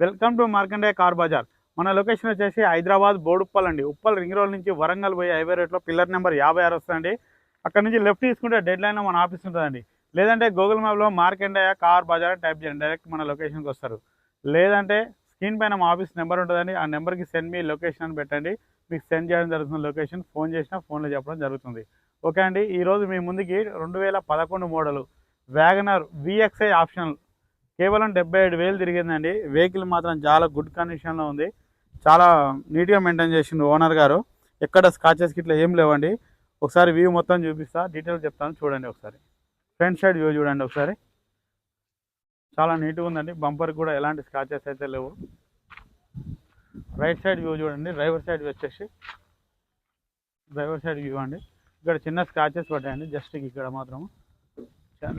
Welcome to Markande car bazaar. మన location వచ్చేసి హైదరాబాద్ బోడుప్పల్ అండి. ఉప్పల్ రింగ్ రోడ్ నుంచి వరంగల్ పోయి హైవే రోడ్లో పిల్లర్ నెంబర్ 56 వస్తుందండి. అక్కడ నుంచి లెఫ్ట్ తీసుకుంటే డెడ్ లైన్లో మన ఆఫీస్ ఉంటుందండి. లేదంటే గూగుల్ మ్యాప్లో మార్కండే కార్ బజార్ టైప్ చేయండి, డైరెక్ట్ మన లొకేషన్కి వస్తారు. లేదంటే స్క్రీన్ పైన మా ఆఫీస్ నెంబర్ ఉంటుందండి, ఆ నెంబర్కి సెండ్ మీ లొకేషన్ అని పెట్టండి, మీకు సెండ్ చేయడం జరుగుతుంది. లొకేషన్ ఫోన్ చేసినా ఫోన్లో చెప్పడం జరుగుతుంది. ఓకే అండి, ఈరోజు మీ ముందుకి 2011 మోడలు వ్యాగనర్ VXI ఆప్షనల్ కేవలం 77,000 తిరిగిందండి. వెహికల్ మాత్రం చాలా గుడ్ కండిషన్లో ఉంది, చాలా నీట్గా మెయింటైన్ చేసిండు ఓనర్ గారు. ఎక్కడ స్కాచెస్ ఇట్లా ఏం లేవండి. ఒకసారి వ్యూ మొత్తం చూపిస్తా, డీటెయిల్స్ చెప్తాను చూడండి. ఒకసారి ఫ్రంట్ సైడ్ వ్యూ చూడండి ఒకసారి, చాలా నీట్గా ఉందండి. బంపర్ కూడా ఎలాంటి స్కాచెస్ అయితే లేవు. రైట్ సైడ్ వ్యూ చూడండి, డ్రైవర్ సైడ్ వచ్చేసి డ్రైవర్ సైడ్ వ్యూ అండి. ఇక్కడ చిన్న స్కాచెస్ పడ్డాయండి, జస్ట్ ఇక్కడ మాత్రం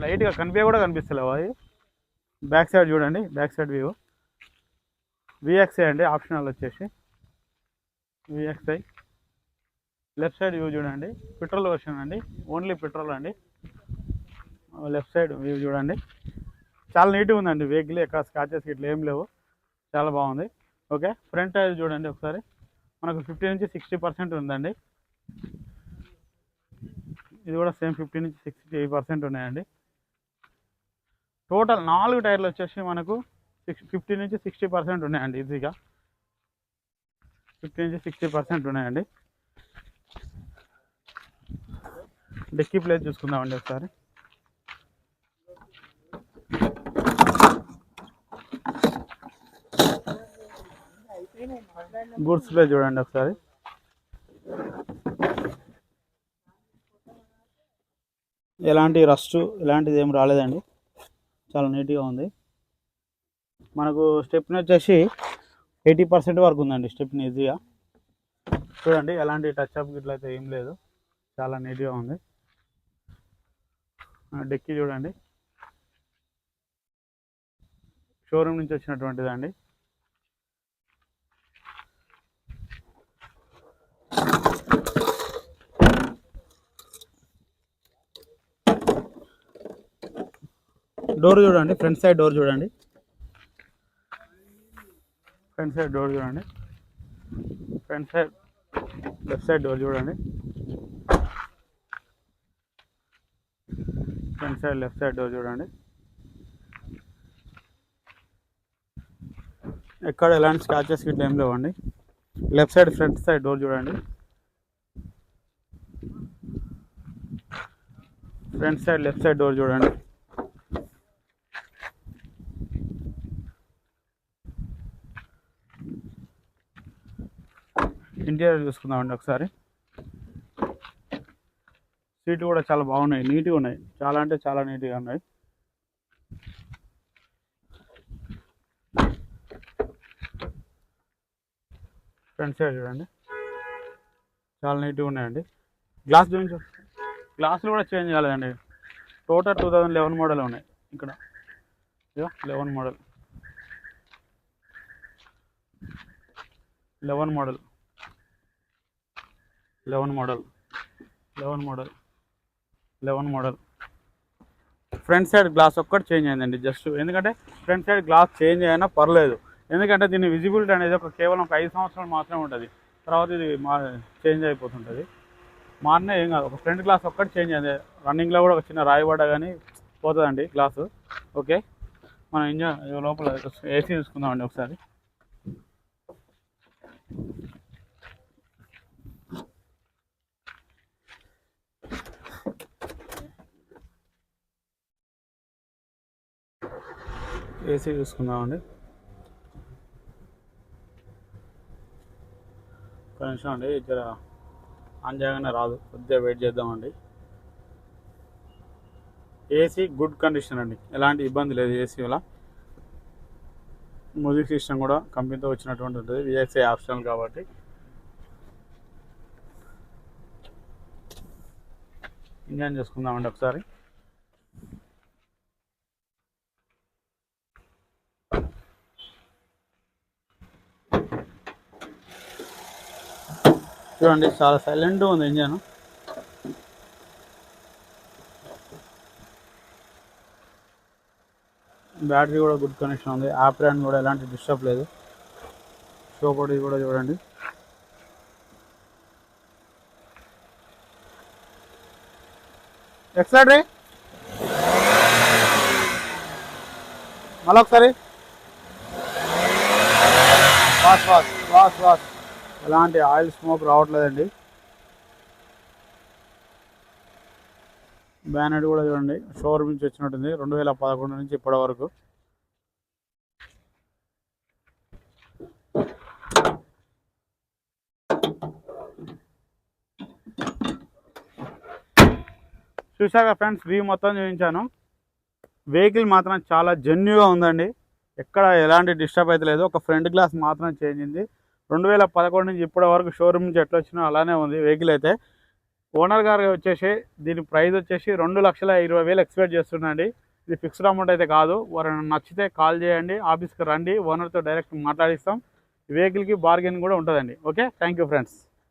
లైట్గా కూడా కనిపిస్తలేవు అవి. బ్యాక్ సైడ్ చూడండి, బ్యాక్ సైడ్ వ్యూ VXI అండి, ఆప్షనల్ వచ్చేసి VXI. లెఫ్ట్ సైడ్ వ్యూ చూడండి, పెట్రోల్ వర్షన్ అండి, ఓన్లీ పెట్రోల్ అండి. లెఫ్ట్ సైడ్ వ్యూ చూడండి, చాలా నీట్గా ఉందండి వెహికల్, ఎక్కడ స్కాచెస్ ఇట్లా ఏం లేవు, చాలా బాగుంది. ఓకే, ఫ్రంట్ టైర్ చూడండి ఒకసారి, మనకు 50 నుంచి 60% ఉందండి. ఇది కూడా సేమ్ 50 నుంచి 60% ఉన్నాయండి. టోటల్ 4 టైర్లు వచ్చేసి మనకు 50 నుంచి 60% ఉన్నాయండి. ఈజీగా 50 నుంచి 60% ఉన్నాయండి. డిక్కీ ప్లేస్ చూసుకుందామండి ఒకసారి. గూడ్స్ ప్లేస్ చూడండి ఒకసారి. ఎలాంటి రస్ట్ ఇలాంటిది ఏం రాలేదండి, చాలా నీట్గా ఉంది. మనకు స్టెప్ని వచ్చేసి 80% వరకు ఉందండి. స్టెప్ని ఈజీగా చూడండి, ఎలాంటి టచ్ అప్ గిట్ల అయితే ఏం లేదు, చాలా నీట్గా ఉంది. డెక్కి చూడండి, షోరూమ్ నుంచి వచ్చినటువంటిదండి. డోర్ చూడండి, ఫ్రంట్ సైడ్ డోర్ చూడండి, ఫ్రంట్ సైడ్ డోర్ చూడండి, front side left side door చూడండి, front side left side door చూడండి. ఎక్కడ ఎలాంటి స్క్రాచెస్ గిట్ల ఏం లేవండి. Left side front side door చూడండి, front side left side door చూడండి. ఇంటీరియర్ చూసుకుందామండి ఒకసారి. సీట్లు కూడా చాలా బాగున్నాయి, నీట్గా ఉన్నాయి, చాలా అంటే చాలా నీట్గా ఉన్నాయి. ఫ్రంట్ సైడ్ చూడండి, చాలా నీట్గా ఉన్నాయండి. గ్లాస్ చూపించు, గ్లాసులు కూడా చేంజ్ కాలేదండి. టోటల్ 2011 మోడల్ ఉన్నాయి ఇక్కడ. 11 model, 11 model, 11 model, 11 model, 11 model. Front side glass ఒక్కటి చేంజ్ అయిందండి జస్ట్, ఎందుకంటే ఫ్రంట్ సైడ్ గ్లాస్ చేంజ్ అయినా పర్లేదు, ఎందుకంటే దీని విజిబిలిటీ అనేది కేవలం 5 సంవత్సరాలు మాత్రమే ఉంటుంది, తర్వాత ఇది చేంజ్ అయిపోతుంటుంది. మారినా ఏం కాదు, ఒక ఫ్రంట్ గ్లాస్ ఒక్కటి చేంజ్ అయింది. రన్నింగ్లో కూడా ఒక చిన్న రాయబడ్డ కానీ పోతుందండి గ్లాసు. ఓకే, మన ఇంజన్ లోపల AC చూసుకుందామండి ఒకసారి. AC చూసుకుందామండి, కొంచెం అండి ఇక్కడ ఆన్ చేయగానే రాదు, కొద్దిగా వెయిట్ చేద్దామండి. AC గుడ్ కండిషన్ అండి, ఎలాంటి ఇబ్బంది లేదు AC వల్ల. మ్యూజిక్ సిస్టమ్ కూడా కంపెనీతో వచ్చినటువంటి ఉంటుంది, VXI ఆప్షనల్ కాబట్టి. ఇంజన్ చూసుకుందామండి ఒకసారి. చూడండి, చాలా సైలెంట్గా ఉంది ఇంజన్. బ్యాటరీ కూడా గుడ్ కనెక్షన్ ఉంది. యాప్ ర్యాన్ కూడా ఎలాంటి డిస్టర్బ్ లేదు. షో బాడీ కూడా చూడండి. ఎక్సైడ్ మళ్ళీ ఒకసారి వాష్ ఎలాంటి ఆయిల్ స్మోక్ రావట్లేదండి. బ్యానెట్ కూడా చూడండి, షోరూమ్ నుంచి వచ్చినట్టుంది 2011 నుంచి ఇప్పటి వరకు. చూసాక ఫ్రెండ్స్ వ్యూ మొత్తం చూపించాను. వెహికల్ మాత్రం చాలా జెన్యూగా ఉందండి. ఎక్కడ ఎలాంటి డిస్టర్బ్ అయితే లేదు. ఒక ఫ్రంట్ గ్లాస్ మాత్రం చేంజ్ అయింది. 2011 నుంచి ఇప్పటి వరకు షోరూమ్ నుంచి ఎట్లా వచ్చినా అలానే ఉంది వెహికల్ అయితే. ఓనర్ గారు వచ్చేసి దీని ప్రైస్ వచ్చేసి 2,20,000 ఎక్స్పెక్ట్ చేస్తున్నాండి. ఇది ఫిక్స్డ్ అమౌంట్ అయితే కాదు. వారిని నచ్చితే కాల్ చేయండి, ఆఫీస్కి రండి, ఓనర్తో డైరెక్ట్ మాట్లాడిస్తాం. వెహికల్కి బార్గెన్ కూడా ఉంటుందండి. Okay, thank you friends.